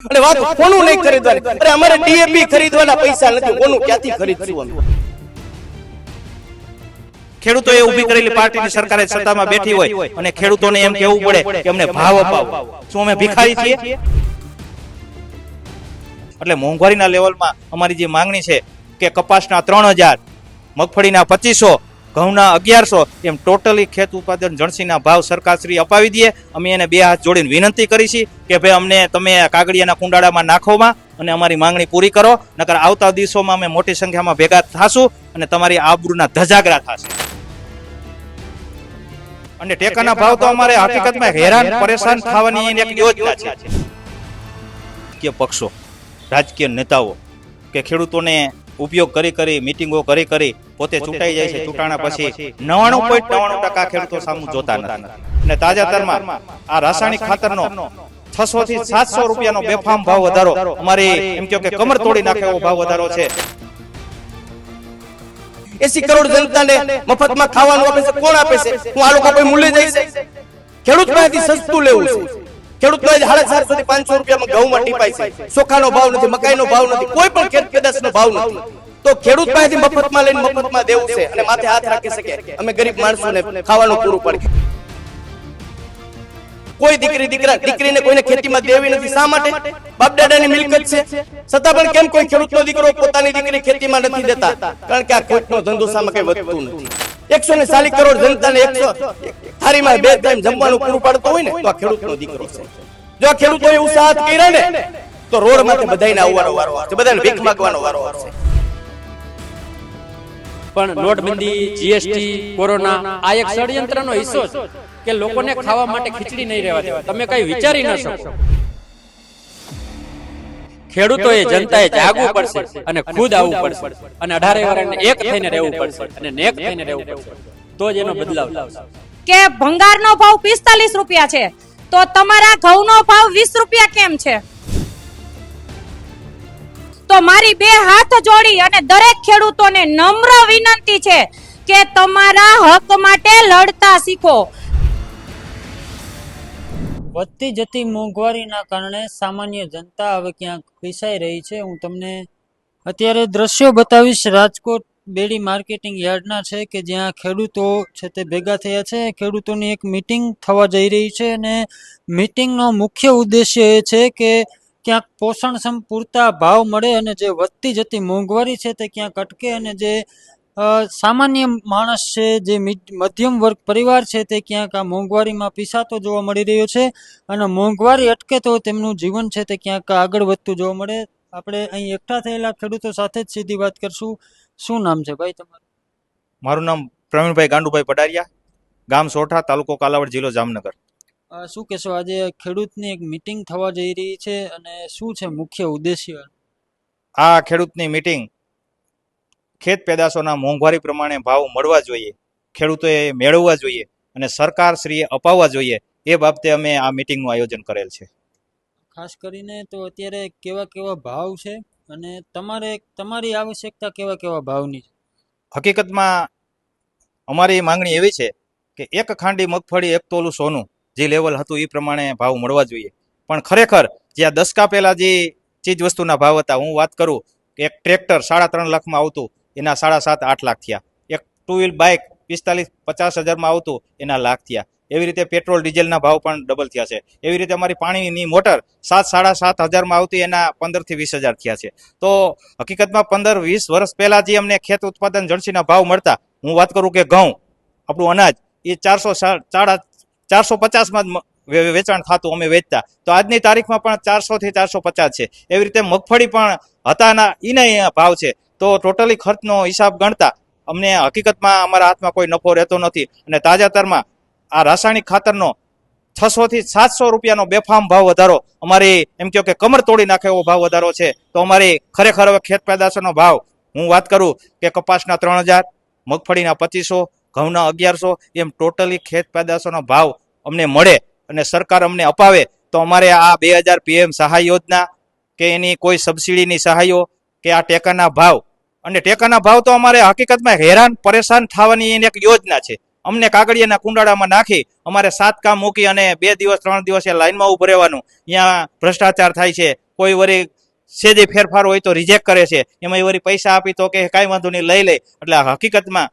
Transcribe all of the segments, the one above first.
અને વાત કોનું નહીં ખરીદવાની? અરે અમારે ડીએપી ખરીદવાના પૈસા નથી, કોનું ક્યાંથી ખરીદશું અમે? ખેડૂતોએ ઊભી કરેલી પાર્ટીની સરકારે સત્તામાં બેઠી હોય અને ખેડૂતોને એમ કહેવું પડે કે અમને ભાવ અપાવો. શું અમે ભિખારી છીએ? એટલે મોંઘવારીના લેવલમાં અમારી જે માંગણી છે કે કપાસના 3000, મગફળીના 2500, ઘઉંના 1100 એમ ટોટલી ખેત ઉત્પાદન જણસીના ભાવ સરકારશ્રી અપાવી દે. અમે એને બે હાથ જોડીને વિનંતી કરી છે કે ભાઈ અમને તમે કાગડિયાના કુંડાળામાં નાખોમાં અને અમારી માંગણી પૂરી કરો, નકર આવતા દિવસોમાં અમે મોટી સંખ્યામાં ભેગા થાશું અને તમારી આબરૂના ધજાગરા થશે. અને ટેકાના ભાવ તો અમારે હકીકતમાં હેરાન પરેશાન થવાની એક યોજના છે. કે પક્ષો, રાજકીય નેતાઓ કે ખેડૂતોને ઉપયોગ કરી મીટિંગો કરી પોતે ચૂંટાઈ જાય છે. ચૂંટાણા પછી 99.99% ખેડૂતો સામુ જોતા નથી. અને તાજેતરમાં આ રાસાયણિક ખાતરનો 600 થી 700 રૂપિયાનો બેફામ ભાવ વધારો, અમારી એમ કહો કે કમર તોડી નાખે એવો ભાવ વધારો છે. 80 કરોડ જનતાને મફતમાં ખાવાનું આપે છે, કોણ આપે છે? હું આ લોકો કોઈ મૂલ્ય જાય છે? ખેડૂત પાસેથી સસ્તું લેવું છે. ખેડૂત પાસે 450 થી 500 રૂપિયામાં ઘઉંમાં ટીપાય છે, ચોખાનો ભાવ નથી, મકાઈનો ભાવ નથી, કોઈ પણ ખેત પેદાશનો ભાવ નથી. તો ખેડૂત પાસેથી મફતમાં લઈને મફતમાં દેવું છે અને માથે હાથ રાખી શકે અમે ગરીબ માણસોને ખાવાનું પૂરું પડે. કોઈ દીકરીને કોઈને ખેતીમાં દેવી નથી. શા માટે? બાપ દાદાની મિલકત છે છતાં પણ કેમ કોઈ ખેડૂતનો દીકરો પોતાની દીકરી ખેતીમાં નથી દેતા? કારણ કે આ ખેતનો ધંધો સામે કઈ વધતું નથી. 140 કરોડ જનતાને 100 થાળીમાં 2 ટાઈમ જમવાનું પૂરું પાડતો હોય ને તો આ ખેડૂતનો દીકરો છે. જો આ ખેડૂતોએ ઉત્સાહ કર્યા ને તો રોડ માંથી બધાને આવવાનો વારો આવશે, બધાને ભીખ માંગવાનો વારો આવશે. પણ નોટબંધી, જીએસટી, કોરોના આ એક ષડયંત્રનો હિસ્સો છે કે લોકોને ખાવા માટે ખીચડી નહીં રહેવા દેવા. તમે કઈ વિચારી ન શકો. ખેડૂતોએ, જનતાએ જાગવું પડશે અને ખુદ આવવું પડશે અને 18 વર્ષને એક થઈને રહેવું પડશે અને નેક થઈને રહેવું પડશે, તો જ એનો બદલાવ આવશે. કે ભંગારનો ભાવ 45 રૂપિયા છે તો તમારા ઘઉંનો ભાવ 20 રૂપિયા કેમ છે? તો મારી બે હાથ જોડી અને દરેક ખેડૂતોને નમ્ર વિનંતી છે કે તમારા હક માટે લડતા શીખો. વધતી જતી મોંઘવારીના કારણે સામાન્ય જનતા હવે ક્યાંક પીસાઈ રહી છે. હું તમને અત્યારે દ્રશ્યો બતાવીશ. રાજકોટ બેડી માર્કેટિંગ યાર્ડના છે કે જ્યાં ખેડૂતો છે તે ભેગા થયા છે. ખેડૂતોની એક મીટિંગ થવા જઈ રહી છે અને મીટિંગનો મુખ્ય ઉદ્દેશ્ય એ છે કે ક્યાંક પોષણક્ષમ પૂરતા ભાવ મળે અને જે વધતી જતી મોંઘવારી છે તે ક્યાંક અટકે અને જે સામાન્ય માણસ છે, જે મધ્યમ વર્ગ પરિવાર છે તે ક્યાંક આ મોંઘવારીમાં પીસાતો જોવા મળી રહ્યો છે અને મોંઘવારી અટકે તો તેમનું જીવન છે તે ક્યાંક આગળ વધતું જોવા મળે. આપણે અહીં એકઠા થયેલા ખેડૂતો સાથે જ સીધી વાત કરશું. શું નામ છે ભાઈ તમારું? મારું નામ પ્રવીણભાઈ ગાંડુભાઈ પડારિયા, ગામ સોઠા, તાલુકો કાલાવડ, જિલ્લો જામનગર. શું કહેશો, આજે ખેડૂતની એક મીટિંગ થવા જઈ રહી છે અને શું છે મુખ્ય ઉદ્દેશ્ય? આ ખેડૂતની મીટિંગ ખેત પેદાશોના મોંઘવારી પ્રમાણે ભાવ મળવા જોઈએ, ખેડૂતોએ મેળવવા જોઈએ અને સરકારશ્રીએ અપાવવા જોઈએ એ બાબતે અમે આ મીટિંગનું આયોજન કરેલ છે. ખાસ કરીને તો અત્યારે કેવા ભાવ છે અને તમારી આવશ્યકતા કેવા ભાવની છે? હકીકતમાં અમારી માંગણી એવી છે કે 1 ખાંડી મગફળી 1 તોલું સોનું જે લેવલ હતું એ પ્રમાણે ભાવ મળવા જોઈએ. પણ ખરેખર જે આ દશકા પહેલા જે ચીજ વસ્તુના ભાવ હતા, હું વાત કરું કે એક ટ્રેક્ટર 3.5 લાખમાં આવતું એના 7.5-8 લાખ થયા, એક 2 વ્હીલ બાઇક 45-50 હજારમાં આવતું એના લાખ થયા. એવી રીતે પેટ્રોલ ડીઝલના ભાવ પણ ડબલ થયા છે. એવી રીતે અમારી પાણીની મોટર 7-7.5 હજારમાં આવતી એના 15 થી 20 હજાર થયા છે. તો હકીકતમાં 15-20 વર્ષ પહેલા જે અમને ખેત ઉત્પાદન જણસીના ભાવ મળતા, હું વાત કરું કે ઘઉં આપણું અનાજ એ 450માં જ વેચાણ થતું, અમે વેચતા. તો આજની તારીખમાં પણ 400 થી 450 છે. એવી રીતે મગફળી પણ હતાના એના ભાવ છે. તો ટોટલી ખર્ચનો હિસાબ ગણતા અમને હકીકતમાં અમારા હાથમાં કોઈ નફો રહેતો નથી. અને તાજેતરમાં આ રાસાયણિક ખાતરનો 600 થી 700 રૂપિયાનો બેફામ ભાવ વધારો, અમારી એમ કહો કે કમર તોડી નાખે એવો ભાવ વધારો છે. તો અમારી ખરેખર હવે ખેત પેદાશોનો ભાવ, હું વાત કરું કે કપાસના 3000, મગફળીના 2500, ઘઉંના 1100 એમ ટોટલી ખેત પેદાશોનો ભાવ અમને મળે અને સરકાર અમને અપાવે તો અમારે આ 2000 PM સહાય યોજના કે એની કોઈ સબસિડીની સહાયો કે આ ટેકાના ભાવ, અને ટેકાના ભાવ તો અમારે હકીકતમાં હેરાન પરેશાન થવાની એક યોજના છે. અમને કાગળિયાના કુંડાળામાં નાખી અમારે 7 કામ મૂકી અને 2 દિવસ 3 દિવસ એ લાઈનમાં ઉભું રહેવાનું. અહીંયા ભ્રષ્ટાચાર થાય છે. કોઈ વળી સેજે ફેરફાર હોય તો રિજેક્ટ કરે છે. એમાં વળી પૈસા આપી તો કે કાંઈ વાંધો નહીં લઈ લે. એટલે હકીકતમાં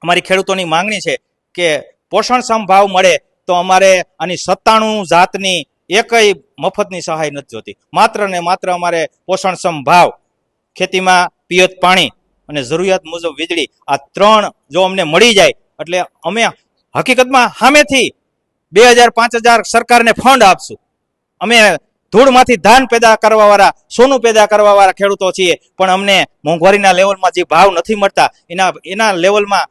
અમારી ખેડૂતોની માંગણી છે કે પોષણક્ષમ ભાવ મળે તો અમારે આની 97 જાતની એકય મફતની સહાય નથી જોતી. માત્ર ને માત્ર અમારે પોષણક્ષમ ભાવ, ખેતીમાં પિયત પાણી અને જરૂરિયાત મુજબ વીજળી, આ 3 જો અમને મળી જાય એટલે અમે હકીકતમાં સામેથી 2000-5000 સરકારને ફંડ આપશું. અમે ધૂળમાંથી ધાન પેદા કરવા વાળા, સોનું પેદા કરવા વાળા ખેડૂતો છીએ, પણ અમને મોંઘવારીના લેવલમાં જે ભાવ નથી મળતા એના લેવલમાં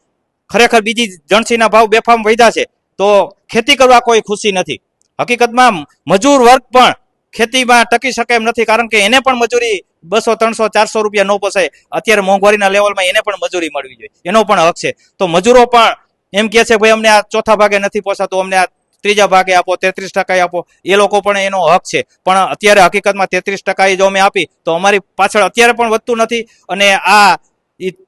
ખરેખર બીજી જણસીના ભાવ બેફામ વધ્યા છે. તો ખેતી કરવા કોઈ ખુશી નથી. હકીકતમાં મજૂર વર્ગ પણ ખેતીમાં ટકી શકે એમ નથી, કારણ કે એને પણ મજૂરી 200, 300, 400 રૂપિયા ન પોસાય. અત્યારે મોંઘવારીના લેવલમાં એને પણ મજૂરી મળવી જોઈએ, એનો પણ હક છે. તો મજૂરો પણ એમ કહે છે ભાઈ અમને આ ચોથા ભાગે નથી પોસાતું, અમને આ ત્રીજા ભાગે આપો, 33% આપો. એ લોકો પણ એનો હક છે. પણ અત્યારે હકીકતમાં 33% જો અમે આપી તો અમારી પાછળ અત્યારે પણ વધતું નથી. અને આ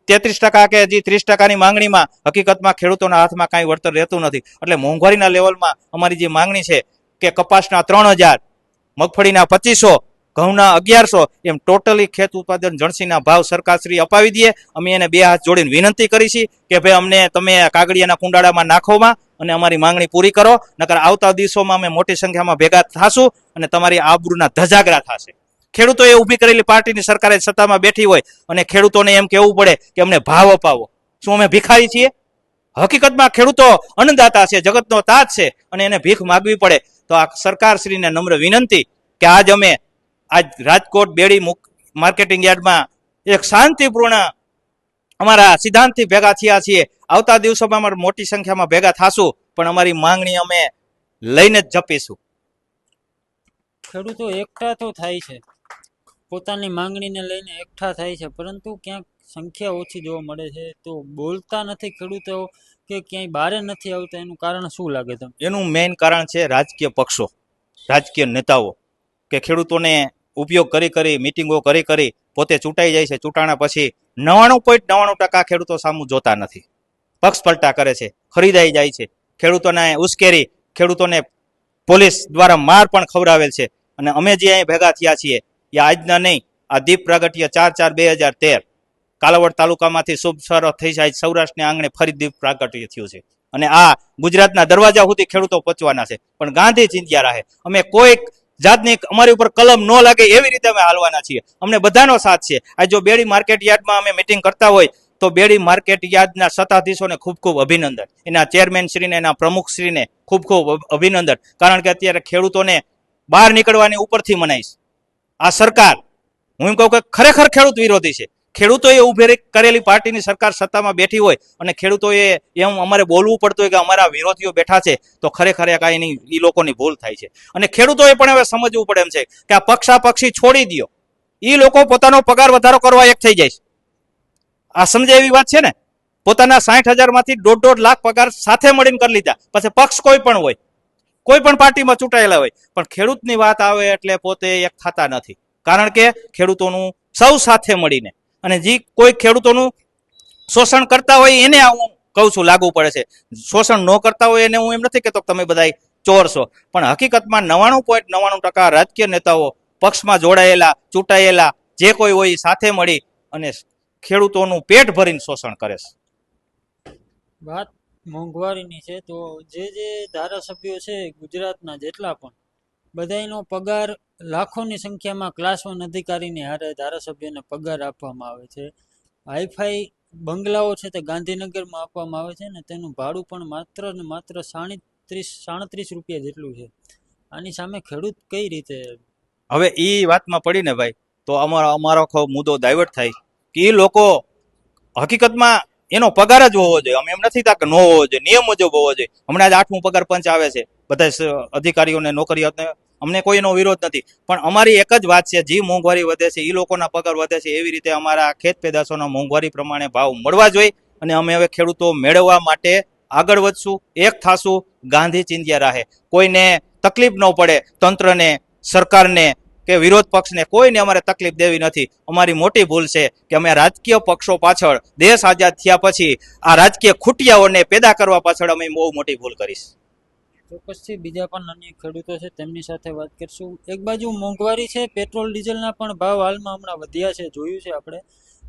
33% કે જે 30%ની માંગણીમાં હકીકતમાં ખેડૂતોના હાથમાં કાંઈ વળતર રહેતું નથી. એટલે મોંઘવારીના લેવલમાં અમારી જે માંગણી છે કે કપાસના 3000, મગફળીના 2500, ઘઉંના 1100, એમ ટોટલી ખેત ઉત્પાદન જણસીના ભાવ સરકારશ્રી અપાવી દે. અમે એને 2 હાથ જોડીને વિનંતી કરી છે કે ભાઈ અમને તમે કાગળિયાના કુંડાળામાં નાખોમાં અને અમારી માંગણી પૂરી કરો. નકર આવતા દિવસોમાં અમે મોટી સંખ્યામાં ભેગા થાશું અને તમારી આબરૂના ધજાગરા થશે. ખેડૂતોએ ઊભી કરેલી પાર્ટીની સરકારે સત્તામાં બેઠી હોય અને ખેડૂતોને એમ કહેવું પડે કે અમને ભાવ અપાવો. શું અમે ભિખારી છીએ? હકીકતમાં ખેડૂતો અન્નદાતા છે, જગતનો તાજ છે, અને એને ભીખ માગવી પડે. તો આ સરકારશ્રીને નમ્ર વિનંતી કે આજ રાજકોટ બેડી માર્કેટિંગ યાર્ડમાં એક શાંતિપૂર્ણ અમારા સિદ્ધાંતથી ભેગા થયા છીએ. આવતા દિવસોમાં અમારે મોટી સંખ્યામાં ભેગા થાશું, પણ અમારી માંગણી અમે લઈને જ જપીશું. ખેડૂતો એકઠા તો થાય છે, પોતાની માંગણીને લઈને એકઠા થાય છે, પરંતુ ક્યાંક સંખ્યા ઓછી જોવા મળે છે. તો બોલતા નથી ખેડૂતો કે ક્યાંય બહાર નથી આવતા, એનું કારણ શું લાગે તમને? એનું મેઇન કારણ છે રાજકીય પક્ષો, રાજકીય નેતાઓ, કે ખેડૂતોને ઉપયોગ કરી મિટિંગો કરી પોતે ચૂંટાઈ જાય છે. ચૂંટાણા પછી 99.99% ખેડૂતો સામું જોતા નથી, પક્ષ પલટા કરે છે, ખરીદાઈ જાય છે. ખેડૂતોને ઉશ્કેરી, ખેડૂતોને પોલીસ દ્વારા માર પણ ખવડાવેલ છે. અને અમે જે અહીં ભેગા થયા છીએ એ આજના નહીં, આ દીપ પ્રાગટ્ય 4/4/2013 કાલાવડ તાલુકામાંથી શુભ શરૂ થઈ જાય, સૌરાષ્ટ્રના આંગણે ફરી દીપ પ્રાગટ્ય થયું છે. અને આ ગુજરાતના દરવાજા સુધી ખેડૂતો પહોંચવાના છે. પણ ગાંધી ચિંધ્યા રહે. અમે કોઈક જાતની અમારી ઉપર કલમ ન લાગે એવી રીતે અમે હાલવાના છીએ. અમને બધાનો સાથ છે. આ જો બેડી માર્કેટ યાર્ડમાં અમે મિટિંગ કરતા હોય તો બેડી માર્કેટ યાર્ડના સત્તાધીશોને ખૂબ ખૂબ અભિનંદન, એના ચેરમેનશ્રીને, એના પ્રમુખશ્રીને ખૂબ ખૂબ અભિનંદન. કારણ કે અત્યારે ખેડૂતોને બહાર નીકળવાની ઉપરથી મનાઈશ. આ સરકાર, હું એમ કહું કે ખરેખર ખેડૂત વિરોધી છે. ખેડૂતોએ ઉભી કરેલી પાર્ટીની સરકાર સત્તામાં બેઠી હોય અને ખેડૂતોએ એમ અમારે બોલવું પડતું હોય કે અમારા વિરોધીઓ બેઠા છે, તો ખરેખર કાંઈ નહીં, એ લોકોની ભૂલ થાય છે. અને ખેડૂતોએ પણ હવે સમજવું પડે એમ છે કે આ પક્ષાપક્ષી છોડી દો. એ લોકો પોતાનો પગાર વધારો કરવા એક થઈ જાય છે. આ સમજે એવી વાત છે ને. પોતાના 60,000 માંથી 1.5 લાખ પગાર સાથે મળીને કરી લીધા. પછી પક્ષ કોઈ પણ હોય, કોઈ પણ પાર્ટીમાં ચૂંટાયેલા હોય, પણ ખેડૂતની વાત આવે એટલે પોતે એક થતા નથી. કારણ કે ખેડૂતોનું સૌ સાથે મળીને, અને જે કોઈ ખેડૂતોનું શોષણ કરતા હોય એને હું કહું છું લાગુ પડે છે. શોષણ ન કરતા હોય એને હું એમ નથી કહેતો તમે બધા ચોર છો, પણ હકીકતમાં 99.99% રાજકીય નેતાઓ પક્ષમાં જોડાયેલા, ચૂંટાયેલા જે કોઈ હોય સાથે મળી અને ખેડૂતોનું પેટ ભરીને શોષણ કરે છે. વાત મોંઘવારીની છે, તો જે ધારાસભ્યો છે ગુજરાતના જેટલા પણ, બધાયનો પગાર લાખોની સંખ્યામાં ક્લાસ 1 અધિકારીની હારે ધારાસભ્યને પગાર આપવામાં આવે છે. હાઈફાઈ બંગલાઓ છે તે ગાંધીનગરમાં આપવામાં આવે છે ને તેનું ભાડું પણ માત્ર ને માત્ર 37 રૂપિયા જેટલું છે. આની સામે ખેડૂત કઈ રીતે? હવે એ વાતમાં પડીને ભાઈ, તો અમારો આખો મુદ્દો ડાયવર્ટ થાય કે એ લોકો હકીકતમાં એનો પગાર જ હોવો જોઈએ. અમે એમ નથી થતા કે ન હોવો જોઈએ, નિયમ મુજબ હોવો જોઈએ. હમણાં જ 8મું પગાર પંચ આવે છે, બધા અધિકારીઓને, નોકરીઓને, અમને કોઈનો વિરોધ નથી. પણ અમારી એક જ વાત છે, જે મોંઘવારી વધે છે એ લોકોના પગાર વધે છે, એવી રીતે અમારા ખેત પેદાશોના મોંઘવારી પ્રમાણે ભાવ મળવા જોઈએ. અને અમે હવે ખેડૂતો મેળવવા માટે આગળ વધશું, એક થાશું, ગાંધી ચિંધ્યા રાહે. કોઈને તકલીફ ન પડે, તંત્રને, સરકારને કે વિરોધ પક્ષને કોઈને અમારે તકલીફ દેવી નથી. અમારી મોટી ભૂલ છે કે અમે રાજકીય પક્ષો પાછળ દેશ આઝાદ થયા પછી આ રાજકીય ખૂટિયાઓને પેદા કરવા પાછળ અમે બહુ મોટી ભૂલ કરીશ. ચોક્કસથી બીજા પણ અન્ય ખેડૂતો છે તેમની સાથે વાત કરશું. એક બાજુ મોંઘવારી છે, પેટ્રોલ ડીઝલના પણ ભાવ હાલમાં હમણાં વધ્યા છે, જોયું છે આપણે.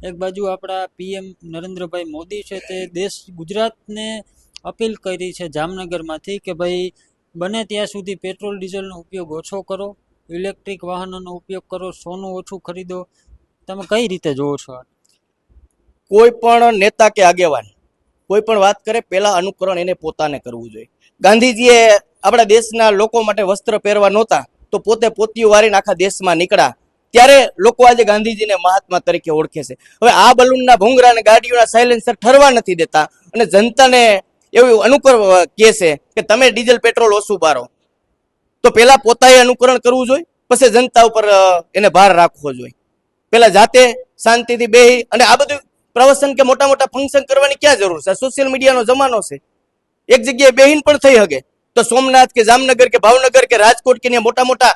એક બાજુ આપણા પીએમ નરેન્દ્રભાઈ મોદી છે તે ગુજરાતને અપીલ કરી છે જામનગરમાંથી કે ભાઈ બને ત્યાં સુધી પેટ્રોલ ડીઝલનો ઉપયોગ ઓછો કરો, ઇલેક્ટ્રિક વાહનોનો ઉપયોગ કરો, સોનું ઓછું ખરીદો. તમે કઈ રીતે જોવો છો? કોઈ પણ નેતા કે આગેવાન કોઈ પણ વાત કરે પહેલા અનુકરણ એને પોતાને કરવું જોઈએ. ગાંધીજીએ આપણા દેશના લોકો માટે વસ્ત્ર પહેરવા નહોતા તો પોતે પોતિયું વારીને આખા દેશમાં નીકળ્યા. ત્યારે લોકો આજે ગાંધીજીને મહાત્મા તરીકે ઓળખે છે. હવે આ બલૂનના ભૂંગરા અને ગાડીઓના સાયલેન્સર ઠરવા નથી દેતા અને જનતાને એવું અનુકરણ કહે છે કે તમે ડીઝલ પેટ્રોલ ઓછું બારો. તો પેલા પોતાએ અનુકરણ કરવું જોઈએ, પછી જનતા ઉપર એને ભાર રાખવો જોઈએ. પેલા જાતે શાંતિથી બેહી અને આ બધું પ્રવચન કે મોટા મોટા ફંક્શન કરવાની ક્યાં જરૂર છે? સોશિયલ મીડિયાનો જમાનો છે. એક જગ્યાએ બેહીન પણ થઈ શકે. તો સોમનાથ કે જામનગર કે ભાવનગર કે રાજકોટ કે મોટા મોટા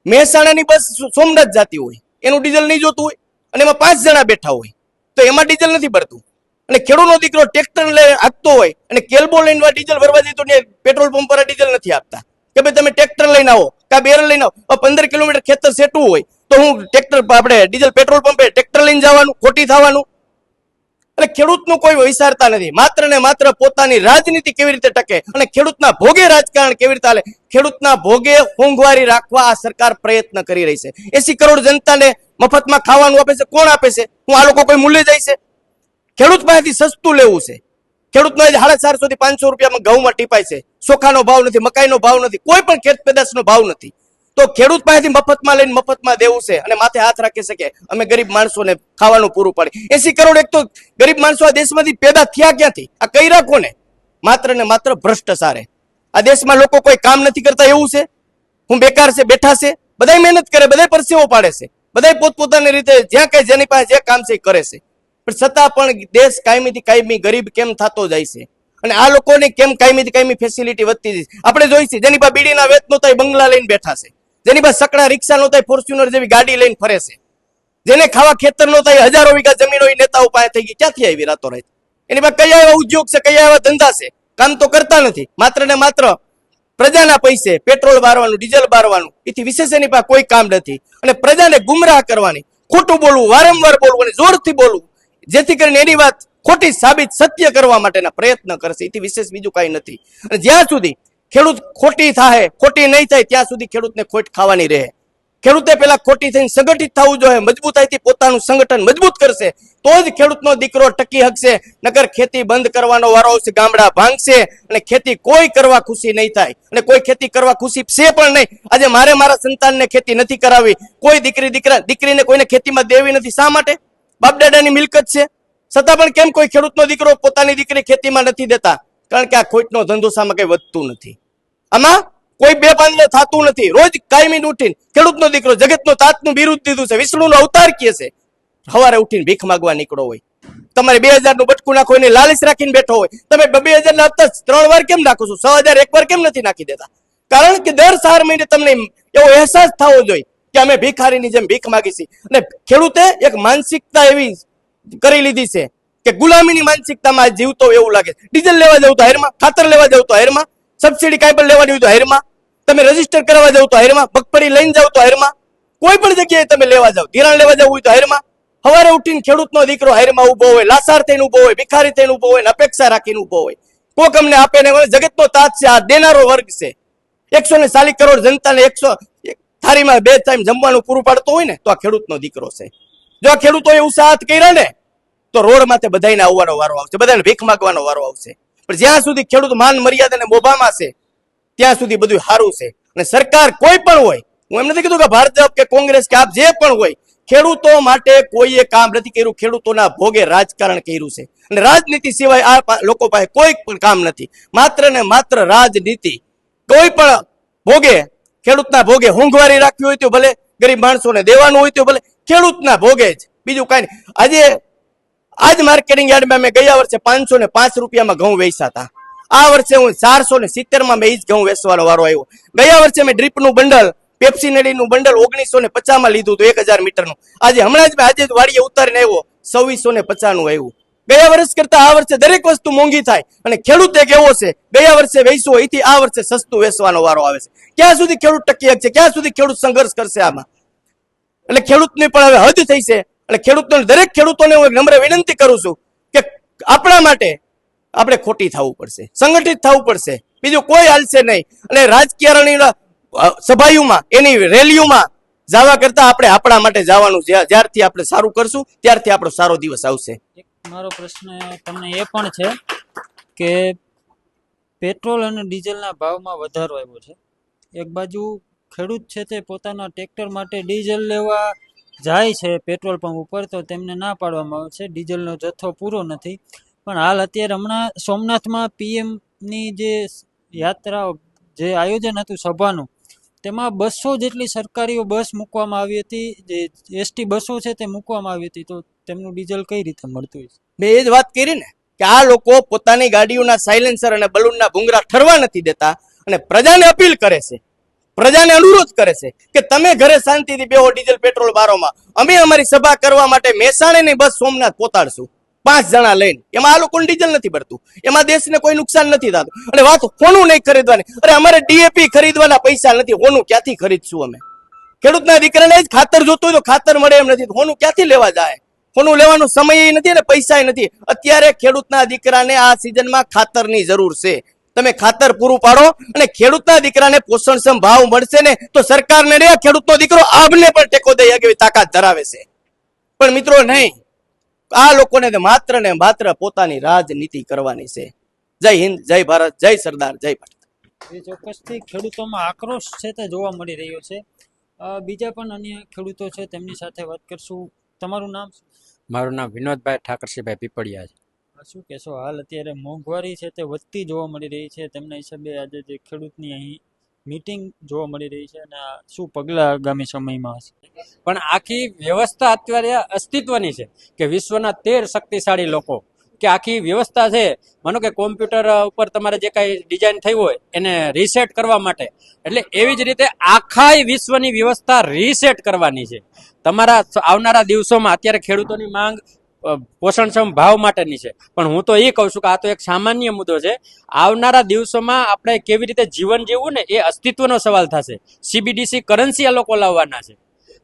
મહેસાણાની બસ સોમનાથ જતી હોય, એનું ડીઝલ નહીં જોતું હોય અને એમાં 5 જણા બેઠા હોય તો એમાં ડીઝલ નથી ભરતું. અને ખેડૂતનો દીકરો ટ્રેક્ટર લઈને હાંકતો હોય અને કેલ્બો લઈને ડીઝલ ભરવા જઈએ તો પેટ્રોલ પંપ પર ડીઝલ નથી આપતા કે ભાઈ તમે ટ્રેક્ટર લઈને આવો કા બેરલ લઈને આવો. 15 કિલોમીટર ખેતર સેટવું હોય તો હું ટ્રેક્ટર આપણે ડીઝલ પેટ્રોલ પંપે ટ્રેક્ટર લઈને જવાનું, ખોટી થવાનું. એટલે ખેડૂતનું કોઈ વિચારતા નથી. માત્ર ને માત્ર પોતાની રાજનીતિ કેવી રીતે ટકે અને ખેડૂતના ભોગે રાજકારણ કેવી રીતે હાલે, ખેડૂતના ભોગે મોંઘવારી રાખવા આ સરકાર પ્રયત્ન કરી રહી છે. 80 કરોડ જનતાને મફતમાં ખાવાનું આપે છે. કોણ આપે છે? હું આ લોકો કોઈ મૂલ્ય જાય છે? ખેડૂત પાસેથી સસ્તું લેવું છે. ખેડૂતનો 450 થી 500 રૂપિયામાં ઘઉંમાં ટીપાય છે. ચોખાનો ભાવ નથી, મકાઈનો ભાવ નથી, કોઈ પણ ખેત પેદાશનો ભાવ નથી. તો ખેડૂત પાસેથી મફતમાં લઈને મફતમાં દેવું છે અને માથે હાથ રાખી શકે અમે ગરીબ માણસોને ખાવાનું પૂરું પાડી. 80 કરોડ એક તો ગરીબ માણસો આ દેશમાંથી પેદા થયા ક્યાંથી? આ કઈ રાખો ને માત્ર ને માત્ર ભ્રષ્ટાચારે. આ દેશમાં લોકો કોઈ કામ નથી કરતા એવું છે? હું બેકાર છે, બેઠા છે? બધાય મહેનત કરે, બધાય પરસેવો પાડે છે, બધાય પોતપોતાની રીતે જ્યાં કઈ જેની પાસે જે કામ છે એ કરે છે. પણ છતાં પણ દેશ કાયમીથી કાયમી ગરીબ કેમ થતો જાય છે અને આ લોકોને કેમ કાયમીથી કાયમી ફેસિલિટી વધતી જાય છે? આપણે જોઈ છે જેની પાસે બીડીના વેત નહોતા એ બંગલા લઈને બેઠા છે, જેની પાસે સકડા રિક્ષા નહોતા એ ફોર્ચ્યુનર જેવી ગાડી લઈને ફરે છે, જેને ખાવા ખેતર નહોતા એ હજારો વીઘા જમીનો એ નેતાઓ પાસે થઈ ગઈ. ક્યાંથી આવી રાતોરાત? એની પાસે કયા એવા ઉદ્યોગ છે, કયા એવા ધંધા છે? કામ તો કરતા નથી. માત્ર ને માત્ર પ્રજાના પૈસે પેટ્રોલ બારવાનું, ડીઝલ બારવાનું, એથી વિશેષ એની પાસે કોઈ કામ નથી. અને પ્રજાને ગુમરાહ કરવાની, ખોટું બોલવું, વારંવાર બોલવું અને જોરથી બોલવું, જેથી કરીને એની વાત ખોટી સાબિત સત્ય કરવા માટેના પ્રયત્ન કરશે. એથી વિશેષ બીજું કાંઈ નથી. અને જ્યાં સુધી ખેડૂત ખોટી થાય, ખોટી નહીં થાય ત્યાં સુધી ખેડૂતને ખોટ ખાવાની રહે. ખેડૂતે પેલા ખોટી થઈને સંગઠિત થવું જોઈએ, મજબૂતાઈથી પોતાનું સંગઠન મજબૂત કરશે તો જ ખેડૂતનો દીકરો ટકી શકશે. નકર ખેતી બંધ કરવાનો વારો આવશે, ગામડા ભાંગશે અને ખેતી કોઈ કરવા ખુશી નહીં થાય અને કોઈ ખેતી કરવા ખુશી છે પણ નહીં. આજે મારે મારા સંતાનને ખેતી નથી કરાવી, કોઈ દીકરીને કોઈને ખેતીમાં દેવી નથી. શા માટે? બાપ દાદાની મિલકત છે, છતાં પણ કેમ કોઈ ખેડૂતનો દીકરો પોતાની દીકરી ખેતીમાં નથી દેતા? કારણ કે આ ખોટનો ધંધો સામે કઈ વધતું નથી. આમાં કોઈ બે પાંદડે થતું નથી. રોજ કાયમી ઉઠીને ખેડૂતનો દીકરો જગતનો તાતનું બિરુદ દીધું છે, વિષ્ણુનો અવતાર કહે છે. સવારે ઉઠીને ભીખ માંગવા નીકળો હોય, તમારે 2000 નું બટકું નાખો એની લાલચ રાખીને બેઠો હોય. તમે 2000 ના હપ્તા 3 વાર કેમ નાખો છો? 6000 એક વાર કેમ નથી નાખી દેતા? કારણ કે દર 4 મહિને તમને એવો અહેસાસ થવો જોઈએ કે અમે ભિખારીની જેમ ભીખ માગી છીએ. અને ખેડૂતે એક માનસિકતા એવી કરી લીધી છે કે ગુલામીની માનસિકતામાં જીવતો એવું લાગે. ડીઝલ લેવા જવું તો હેરમાં, ખાતર લેવા જવું તો હેરમાં, સબસિડી કાંઈ પણ લેવાની હોય તો હેરમાં, તમે રજીસ્ટર કરવા જાવ તો હેરમાં, મગફળી લઈને જાવ તો હેરમાં, કોઈ પણ જગ્યાએ તમે લેવા જાવ, ધિરાણ લેવા જવું હોય તો હેરમાં. સવારે ઉઠીને ખેડૂતનો દીકરો હેરમાં ઉભો હોય, લાસાર થઈને ઉભો હોય, ભિખારી થઈને ઉભો હોય, અપેક્ષા રાખીને ઉભો હોય કોક અમને આપે ને. જગતનો તાત છે, આ દેનારો વર્ગ છે. 140 કરોડ જનતાને 100 થાળીમાં 2 ટાઈમ જમવાનું પૂરું પાડતો હોય ને તો આ ખેડૂતનો દીકરો છે. જો આ ખેડૂતોએ ઉત્સાહ કર્યા ને તો રોડ માથે બધાને આવવાનો વારો આવશે, બધાને ભીખ માંગવાનો વારો આવશે. પણ જ્યાં સુધી ખેડૂત માન મર્યાદા અને મોભામાં છે ત્યાં સુધી બધું સારું છે. અને સરકાર કોઈ પણ હોય, હું એમ નથી કીધું કે ભાજપ કે કોંગ્રેસ કે આપ જે પણ હોય, ખેડૂતો માટે કોઈએ કામ નથી કર્યું. ખેડૂતોના ભોગે રાજકારણ કર્યું છે અને રાજનીતિ સિવાય આ લોકો પાસે કોઈ પણ કામ નથી. માત્ર ને માત્ર રાજનીતિ. કોઈ પણ ભોગે, ખેડૂતના ભોગે મોંઘવારી રાખવી હોય તો ભલે, ગરીબ માણસોને દેવાનું હોય તો ભલે, ખેડૂતના ભોગે જ, બીજું કાંઈ નહીં. આજ માર્કેટિંગ યાર્ડમાં મેં ગયા વર્ષે 505 રૂપિયામાં ઘઉં વેચ્યા હતા. આ વર્ષે હું 470 માં મેં એ જ ઘઉં વેચવાનો વારો આવ્યો. ગયા વર્ષે મેં ડ્રીપનું બંડલ પેપ્સી નડીનું બંડલ 1950 લીધું હતું 1000 મીટરનું. આજે હમણાં જ આજે વાડીએ ઉતારીને આવ્યો 2650 નું આવ્યું. ગયા વર્ષ કરતા આ વર્ષે દરેક વસ્તુ મોંઘી થાય અને ખેડૂત એક એવો છે ગયા વર્ષે વેચ્યું અહીંથી આ વર્ષે સસ્તું વેચવાનો વારો આવે છે. ક્યાં સુધી ખેડૂત ટકી શકશે? ક્યાં સુધી ખેડૂત સંઘર્ષ કરશે આમાં? એટલે ખેડૂતની પણ હવે હદ થઈ છે. એટલે ખેડૂતો દરેક ખેડૂતોને હું એક નમ્ર વિનંતી કરું છું કે આપણા માટે આપણે ખોટી થવું પડશે, સંગઠિત થવું પડશે, બીજું કોઈ હાલશે નહીં. અને રાજકીય સભાઓમાં એની રેલીઓમાં જવા કરતા આપણે આપણા માટે જવાનું, જ્યારથી આપણે સારું કરશું ત્યારથી આપણો સારો દિવસ આવશે. એક મારો પ્રશ્ન તમને એ પણ છે કે પેટ્રોલ અને ડીઝલના ભાવમાં વધારો આવ્યો છે. એક બાજુ ખેડૂત છે તે પોતાના ટ્રેક્ટર માટે ડીઝલ લેવા જાય છે પેટ્રોલ પંપ ઉપર, તો તેમને ના પાડવામાં આવે છે, ડીઝલનો જથ્થો પૂરો નથી. પણ હાલ અત્યારે હમણાં સોમનાથમાં પીએમની જે યાત્રા, જે આયોજન હતું સભાનું, તેમાં 200 જેટલી સરકારી બસ મૂકવામાં આવી હતી, જે એસટી બસો છે તે મૂકવામાં આવી હતી. તો તેમનું ડીઝલ કઈ રીતે મળતું હોય? મેં એ જ વાત કરી ને કે આ લોકો પોતાની ગાડીઓના સાયલેન્સર અને બલૂનના ભૂંગરા ઠરવા નથી દેતા અને પ્રજાને અપીલ કરે છે, પ્રજાને અનુરોધ કરે છે કે તમે ઘરે શાંતિથી બેહો ડીઝલ પેટ્રોલ બારોમાં, અમે અમારી સભા કરવા માટે મહેસાણાની બસ સોમનાથ પહોંચાડશું 5 જણા લઈને. એમાં આ લોકોને ડીઝલ નથી પડતું, એમાં દેશને કોઈ નુકસાન નથી થતું. અને વાત હોનું નહીં ખરીદવાની, અરે અમારે ડીએપી ખરીદવાના પૈસા નથી, હોનું ક્યાંથી ખરીદશું અમે? ખેડૂતના દીકરાને જ ખાતર જોતું હોય તો ખાતર મળે એમ નથી, હોનું ક્યાંથી લેવા જાય? હોનું લેવાનો સમય નથી અને પૈસા નથી. અત્યારે ખેડૂતના દીકરાને આ સિઝનમાં ખાતરની જરૂર છે. તમે ખાતર પૂરું પાડો અને ખેડૂતના દીકરાને પોષણક્ષમ ભાવ મળશે ને તો સરકારને રે ખેડૂતનો દીકરો આભને પણ ટેકો દઈ એવી તાકાત ધરાવે છે. પણ મિત્રો નહીં, આ લોકોને માત્ર ને માત્ર પોતાની રાજનીતિ કરવાની છે. જય હિન્દ, જય ભારત, જય સરદાર, જય પાટીલ. એ ચોક્કસથી ખેડૂતોમાં આક્રોશ છે તે જોવા મળી રહ્યો છે. બીજા પણ અન્ય ખેડૂતો છે, તેમની સાથે વાત કરશું. તમારું નામ શું? મારું નામ વિનોદભાઈ ઠાકરસિંહભાઈ પીપળિયા છે. શું કહેશો? હાલ અત્યારે મોંઘવારી છે તે વધતી જોવા મળી રહી છે, તેમના હિસાબે આજે જે ખેડૂતની અહીં મીટિંગ જોવા મળી રહી છે, અને શું પગલાં આગામી સમયમાં હશે? પણ આખી વ્યવસ્થા અત્યારે અસ્તિત્વની છે કે વિશ્વના 13 શક્તિશાળી લોકો કે આખી વ્યવસ્થા છે. માનો કે કોમ્પ્યુટર ઉપર તમારે જે કાંઈ ડિઝાઇન થઈ હોય એને રીસેટ કરવા માટે, એટલે એવી જ રીતે આખા વિશ્વની વ્યવસ્થા રીસેટ કરવાની છે. તમારા આવનારા દિવસોમાં અત્યારે ખેડૂતોની માંગ પોષણક્ષમ ભાવ માટેની છે, પણ હું તો એ કહું છું કે આ તો એક સામાન્ય મુદ્દો છે. આવનારા દિવસોમાં આપણે કેવી રીતે જીવન જીવવું ને એ અસ્તિત્વનો સવાલ થશે. CBDC કરન્સી આ લોકો લાવવાના છે.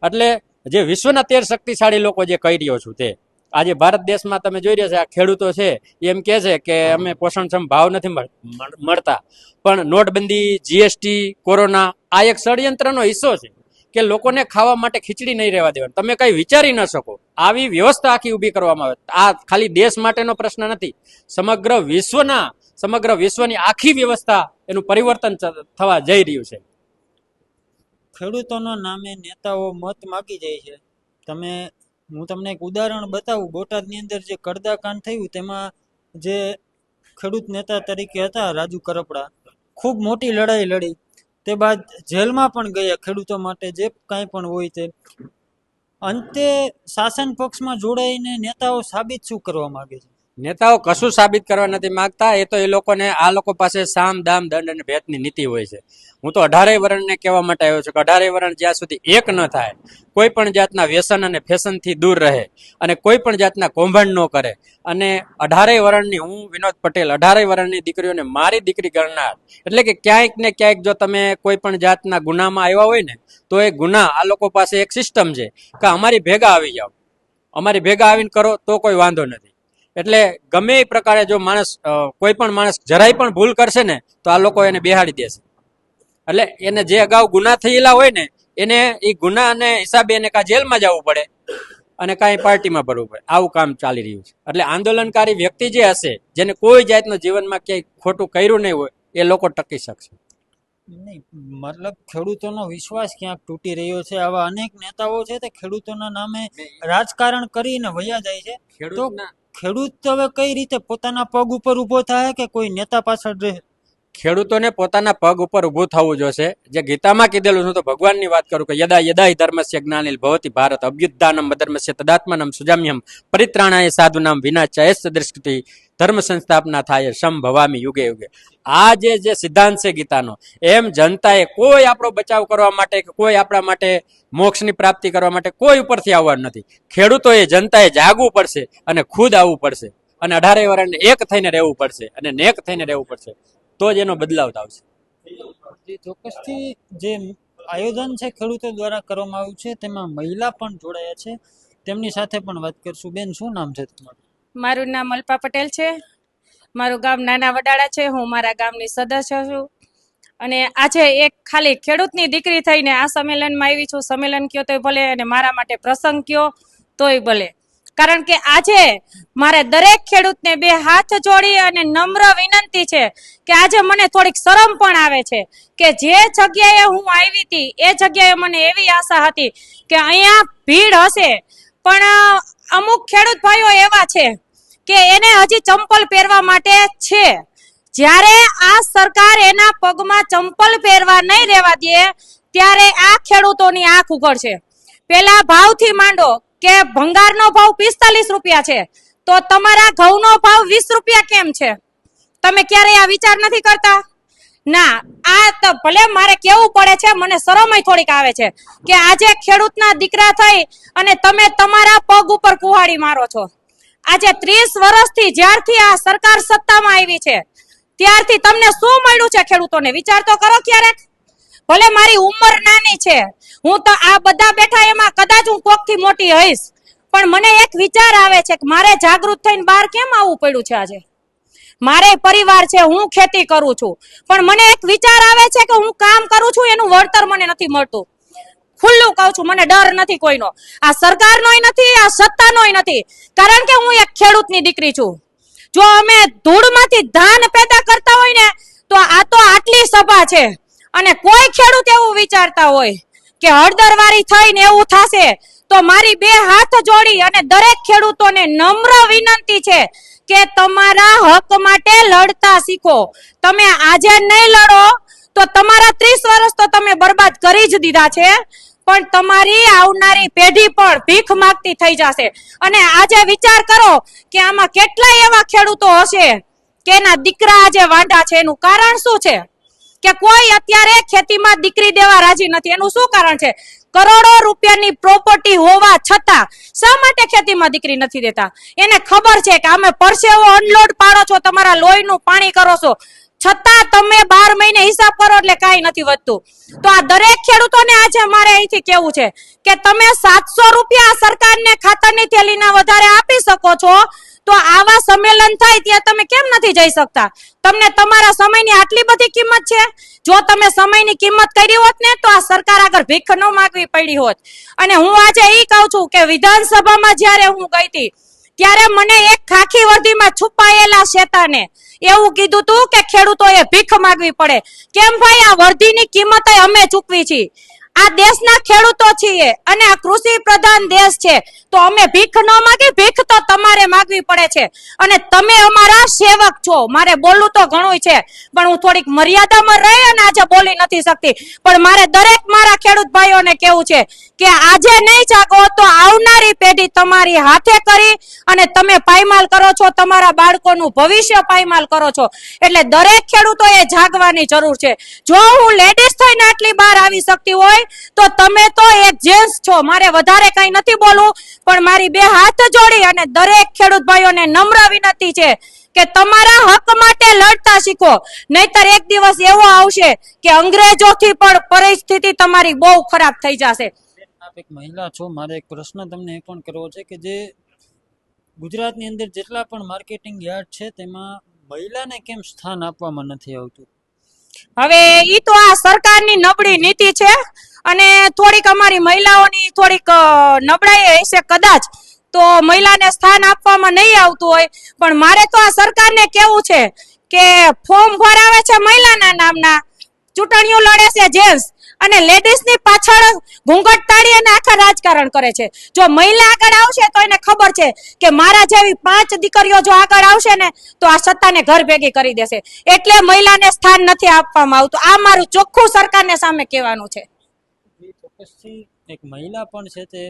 એટલે જે વિશ્વના 13 શક્તિશાળી લોકો જે કહી રહ્યો છું તે આજે ભારત દેશમાં તમે જોઈ રહ્યા છે, આ ખેડૂતો છે એમ કહે છે કે અમે પોષણક્ષમ ભાવ નથી મળતા. પણ નોટબંધી, GST, કોરોના આ એક ષડયંત્રનો હિસ્સો છે કે લોકોને ખાવા માટે ખીચડી નહીં રહેવા દેવાની. તમે કઈ વિચારી ન શકો આવી વ્યવસ્થા આખી ઊભી કરવામાં આવે. આ ખાલી દેશ માટેનો પ્રશ્ન નથી, સમગ્ર વિશ્વની આખી વ્યવસ્થા એનું પરિવર્તન થવા જઈ રહ્યું છે. ખેડૂતોના નામે નેતાઓ મત માગી જાય છે. હું તમને એક ઉદાહરણ બતાવું. બોટાદની અંદર જે કડદાકાંડ થયું તેમાં જે ખેડૂત નેતા તરીકે હતા રાજુ કરપડા, ખૂબ મોટી લડાઈ લડી, તે બાદ જેલમાં પણ ગયા ખેડૂતો માટે જે કાંઈ પણ હોય તે. અંતે શાસન પક્ષમાં જોડાઈને નેતાઓ સાબિત શું કરવા માંગે છે? નેતાઓ કશું સાબિત કરવા નથી માંગતા. એ તો એ લોકોને, આ લોકો પાસે સામ, દામ, દંડ અને ભેદની નીતિ હોય છે. હું તો 18 વર્ણને કહેવા માટે આવ્યો છું કે 18 વર્ણ જ્યાં સુધી એક ન થાય, કોઈ પણ જાતના વ્યસન અને ફેશનથી દૂર રહે અને કોઈ પણ જાતના કૌભાંડ ન કરે, અને 18 વર્ણની, હું વિનોદ પટેલ 18 વર્ણની દીકરીઓને મારી દીકરી ગણનાર. એટલે કે ક્યાંક ને ક્યાંક જો તમે કોઈ પણ જાતના ગુનામાં આવ્યા હોય ને તો એ ગુના, આ લોકો પાસે એક સિસ્ટમ છે કે અમારી ભેગા આવી જાઓ, અમારી ભેગા આવીને કરો તો કોઈ વાંધો નથી. એટલે ગમે એ પ્રકારે જો કોઈ પણ માણસ જરાય પણ ભૂલ કરશે ને તો આ લોકો એને બેહાડી દેશે. એટલે એને જે અગાઉ ગુના થયેલા હોય ને એને એ ગુનાને હિસાબે એને કાં જેલમાં જવું પડે અને કાંઈ પાર્ટીમાં ભરવું પડે. આવું કામ ચાલી રહ્યું છે. એટલે આંદોલનકારી વ્યક્તિ જે હશે, જેને કોઈ જાતનું જીવનમાં ક્યાંય ખોટું કર્યું નહીં હોય, એ લોકો ટકી શકશે નહીં. મતલબ ખેડૂતોનો વિશ્વાસ ક્યાંક તૂટી રહ્યો છે. આવા અનેક નેતાઓ છે તે ખેડૂતોના નામે રાજકારણ કરીને વયા જાય છે. તો ખેડૂત હવે કઈ રીતે પોતાના પગ ઉપર ઉભો થાય કે કોઈ નેતા પાછળ રહે? ખેડૂતોને પોતાના પગ ઉપર ઊભું થવું જોશે. જે ગીતામાં કીધેલું છે, તો ભગવાનની વાત કરું કે યદા યદા ધર્મસ્ય જ્ઞાનિલ ભવતિ ભારત અભ્યુત્થાનમ અધર્મસ્ય તદાત્માનમ સુજામ્યહમ પરિત્રાણાય સાધુનામ વિનાચાય સદૃષ્ટિ ધર્મ સંસ્થાપના થાય સંભવામી યુગે યુગે. આ જે સિદ્ધાંત છે ગીતાનો, એમ જનતાએ કોઈ આપણો બચાવ કરવા માટે કે કોઈ આપણા માટે મોક્ષની પ્રાપ્તિ કરવા માટે કોઈ ઉપરથી આવવાનું નથી. ખેડૂતોએ જનતાએ જાગવું પડશે અને ખુદ આવવું પડશે અને 18 વર્ષને એક થઈને રહેવું પડશે અને નેક થઈને રહેવું પડશે, તો જ એનો બદલાવ આવશે. ચોક્કસથી જે આયોજન છે ખેડૂતો દ્વારા કરવામાં આવ્યું છે તેમાં મહિલા પણ જોડાયા છે, તેમની સાથે પણ વાત કરશું. બેન, શું નામ છે તમારું? મારું નામ અલ્પા પટેલ છે. મારું ગામ નાના વડાળા છે. હું મારા ગામની સદસ્ય છું અને આજે એક ખાલી ખેડૂતની દીકરી થઈને આ સંમેલનમાં આવી છું. સંમેલન કયો તોય ભલે અને મારા માટે પ્રસંગ કયો તોય ભલે, કારણ કે આજે મારે દરેક ખેડૂતને બે હાથ જોડી અને નમ્ર વિનંતી છે કે આજે મને થોડીક શરમ પણ આવે છે કે જે જગ્યાએ હું આવી હતી એ જગ્યાએ મને એવી આશા હતી કે અહીંયા ભીડ હશે, પણ અમુક ખેડૂત ભાઈઓ એવા છે કે એને હજી ચંપલ પહેરવા માટે છે. જ્યારે આ સરકાર એના પગમાં ચંપલ પહેરવા નહીં રહેવા દે ત્યારે આ ખેડૂતોની આંખ ઉઘડશે. પેલા ભાવથી માંડો કે ભંગારનો ભાવ 45 રૂપિયા છે, તો તમારા ઘઉંનો ભાવ 20 રૂપિયા કેમ છે? તમે ક્યારેય આ વિચાર નથી કરતા? ના, આ તો ભલે મારે કેવું પડે છે, મને શરમય થોડીક આવે છે કે આજે ખેડૂતના દીકરા થઈ અને તમે તમારા પગ ઉપર કુહાડી મારો છો. આજે 30 વર્ષથી જ્યારથી આ સરકાર સત્તામાં આવી છે ત્યારથી તમને શું મળ્યું છે ખેડૂતોને? વિચાર તો કરો ક્યારેક. ભલે મારી ઉંમર નાની છે, હું તો આ બધા બેઠા એમાં કદાચ હું કોકથી મોટી હઈશ, પણ મને એક વિચાર આવે છે કે મારે જાગૃત થઈને બહાર કેમ આવવું પડ્યું છે. આજે મારે પરિવાર છે, હું ખેતી કરું છું, પણ મને એક વિચાર આવે છે કે હું કામ કરું છું એનું વળતર મને નથી મળતું. ખુલ્લું કહું છું, મને ડર નથી કોઈનો, આ સરકારનોય નથી, આ સત્તાનોય નથી, કારણ કે હું એક ખેડૂતની દીકરી છું. જો અમે ધૂળમાંથી ધાન પેદા કરતા હોય ને તો આટલી સભા છે અને કોઈ ખેડૂત એવું વિચારતા હોય કે હળદરવારી થઈને એવું થશે, તો મારી બે હાથ જોડી અને દરેક ખેડૂતોને નમ્ર વિનંતી છે કે તમારા હક માટે લડતા શીખો. તમે આજે નહીં લડો તો તમારા 30 વર્ષ તો તમે બરબાદ કરી જ દીધા છે, પણ તમારી આવનારી પેઢી પણ ભીખ માંગતી થઈ જશે. અને આજે વિચાર કરો કે આમાં કેટલાય એવા ખેડૂતો હશે કે એના દીકરા આજે વાંઢા છે. એનું કારણ શું છે કે કોઈ અત્યારે ખેતીમાં દીકરી દેવા રાજી નથી. એનું શું કારણ છે? કરોડો રૂપિયાની પ્રોપર્ટી હોવા છતાં શા માટે ખેતીમાં દીકરી નથી દેતા? એને ખબર છે કે અમે પરસેવો અનલોડ પાડો છો, તમારા લોહીનું પાણી કરો છો, છતાં તમે 12 મહિને હિસાબ કરો એટલે કાંઈ નથી વધતું. તો આ દરેક ખેડૂતોને આજે મારે અહીંથી કેવું છે કે તમે 700 રૂપિયા સરકારને ખાતરની થેલીના વધારે આપી શકો છો, તો આવા સંમેલન થાય ત્યાં તમે કેમ નથી જઈ શકતા? તમને તમારા સમયની આટલી બધી કિંમત છે? જો તમે સમયની કિંમત કરી હોત ને તો આ સરકાર આગળ ભીખ ન માંગવી પડી હોત. અને હું આજે એ કહું છું કે વિધાનસભામાં જ્યારે હું ગઈ હતી ત્યારે મને એક ખાખી વર્દીમાં છુપાયેલા શેતાને એવું કીધું તું કે ખેડૂતોએ ભીખ માંગવી પડે. કેમ ભાઈ? આ વર્દીની કિંમત અમે ચૂકવી છીએ. આ દેશના ખેડૂતો છીએ અને આ કૃષિ પ્રધાન દેશ છે, તો અમે ભીખ ન માંગી, ભીખ તો તમારે માંગવી પડે છે. અને તમે અમારા સેવક છો. મારે બોલવું તો ઘણું છે, પણ હું થોડીક મર્યાદામાં રહી અને આજે બોલી નથી શકતી. પણ મારે દરેક મારા ખેડૂત ભાઈઓને કેવું છે કે આજે નહીં જાગો તો આવનારી પેઢી તમારી હાથે કરી અને તમે પાયમાલ કરો છો, તમારા બાળકોનું ભવિષ્ય પાયમાલ કરો છો. એટલે દરેક ખેડૂતોએ જાગવાની જરૂર છે. જો હું લેડીઝ થઈને આટલી બહાર આવી શકતી હોય તો તમે તો એક જેન્ટ્સ છો. મારે વધારે કઈ નથી બોલવું, પણ મારી બે હાથ જોડી અને દરેક ખેડૂત ભાઈઓને નમ્ર વિનંતી છે કે તમારા હક માટે લડતા શીખો. નહીતર એક દિવસ એવો આવશે કે અંગ્રેજોથી પણ પરિસ્થિતિ તમારી બહુ ખરાબ થઈ જશે. આપ એક મહિલા છો, મારે એક પ્રશ્ન તમને એ પણ કરવો છે કે જે ગુજરાતની અંદર જેટલા પણ માર્કેટિંગ યાર્ડ છે તેમાં મહિલાને કેમ સ્થાન આપવામાં નથી આવતું? હવે ઈ તો આ સરકારની નબળી નીતિ છે અને થોડીક અમારી મહિલાઓની થોડીક નબળાઈ હશે કદાચ, તો મહિલાને સ્થાન આપવામાં નહીં આવતું હોય. પણ મારે તો આ સરકારને કેવું છે કે ફોર્મ ભરાવે છે મહિલાના નામના, ચૂંટણીઓ લડે છે જેન્ટ્સ, અને લેડીઝની પાછળ ઘૂંઘટ તાળી અને આખા રાજકારણ કરે છે. જો મહિલા આગળ આવશે તો એને ખબર છે કે મારા જેવી 5 દીકરીઓ જો આગળ આવશે ને તો આ સત્તાને ઘર ભેગી કરી દેશે. એટલે મહિલાને સ્થાન નથી આપવામાં આવતું. આ મારું ચોખ્ખું સરકારને સામે કહેવાનું છે. ચોક્કસથી એક મહિલા પણ છે તે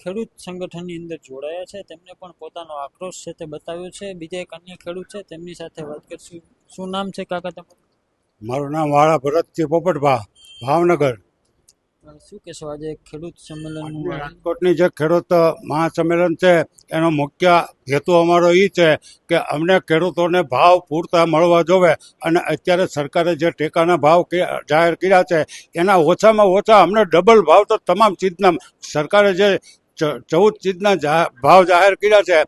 ખેડૂત સંગઠનની અંદર જોડાયા છે, તેમને પણ પોતાનો આક્રોશ છે તે બતાવ્યો છે. બીજા એક અન્ય ખેડૂત છે, તેમની સાથે વાત કરશું. શું નામ છે કાકા તમારું? મારું નામ વાળા ભરતજી પોપટભા, ભાવનગર. શું કહેશો આજે ખેડૂત સંમેલન? રાજકોટની જે ખેડૂત મહાસંમેલન છે એનો મુખ્ય હેતુ અમારો એ છે કે અમને ખેડૂતોને ભાવ પૂરતા મળવા જોવે, અને અત્યારે સરકારે જે ટેકાના ભાવ જાહેર કર્યા છે એના ઓછામાં ઓછા અમને ડબલ ભાવ તો તમામ ચીજના સરકારે જે 14 ચીજના ભાવ જાહેર કર્યા છે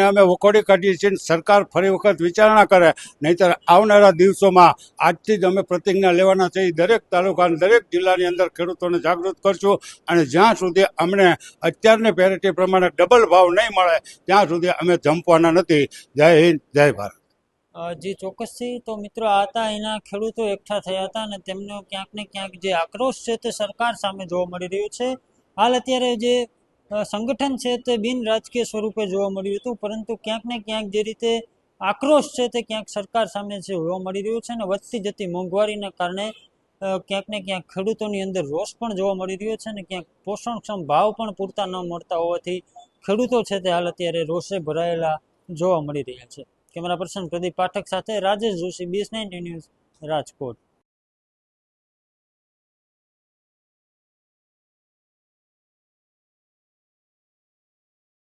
અમે વખોડી કાઢીએ છીએ. સરકાર ફરી વખત વિચારણા કરે, નહીંતર આવનારા દિવસોમાં આજથી જ અમે પ્રતિજ્ઞા લેવાના છે. દરેક તાલુકા દરેક જિલ્લાની અંદર ખેડૂતોને જાગૃત કરશું, અને જ્યાં સુધી અમને અત્યારની પેરિટી પ્રમાણે ડબલ ભાવ નહીં મળે ત્યાં સુધી અમે જંપવાના નથી. જય હિન્દ, જય ભારત. જી ચોક્કસથી. તો મિત્રો આ હતા અહીંના ખેડૂતો એકઠા થયા હતા, અને તેમનો ક્યાંક ને ક્યાંક જે આક્રોશ છે તે સરકાર સામે જોવા મળી રહ્યો છે. હાલ અત્યારે જે સંગઠન છે તે બિન રાજકીય સ્વરૂપે જોવા મળ્યું હતું, પરંતુ ક્યાંક ને ક્યાંક જે રીતે આક્રોશ છે તે ક્યાંક સરકાર સામે છે જોવા મળી રહ્યો છે. અને વધતી જતી મોંઘવારીના કારણે ક્યાંક ને ક્યાંક ખેડૂતોની અંદર રોષ પણ જોવા મળી રહ્યો છે, અને ક્યાંક પોષણક્ષમ ભાવ પણ પૂરતા ન મળતા હોવાથી ખેડૂતો છે તે હાલ અત્યારે રોષે ભરાયેલા જોવા મળી રહ્યા છે. કેમેરા પર્સન પ્રદીપ પાઠક સાથે રાજેશ જોશી, BS19 ન્યૂઝ, રાજકોટ.